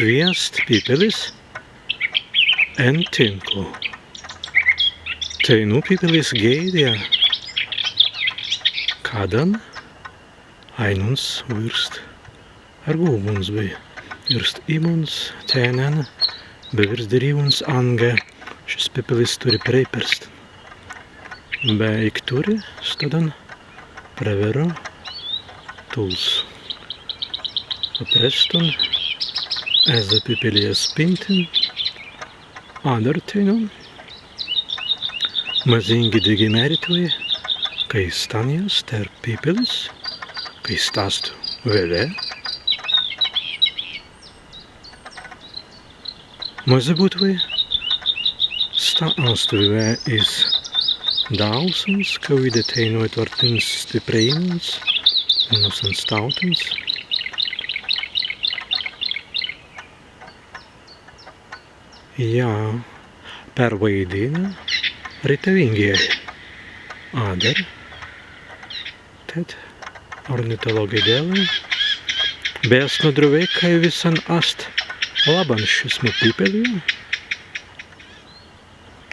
viest pippelis en tinklu. Te nu pippelis gaidīja, kādan ainuns virst ar gūbuns bija. Virst imuns, ķēnena, bet virst dirīvuns ange, šis pippelis turi preiperst. Bet ik turi stadan preveru tuls. Preston, eze pipelies pintin, adartinu, mazingi digi meritoja, kai stanijas ter pippelis, kai stastu vele. Maze būtvai stāstu vē iz dausums, Kawīda teinot vartins stiprējums, nusan stautins. Jā, pervaidina ritevingie ādar, tad ornitologi dēlē, bēs nodruvē, kai visan ast laban šismu pipeliju,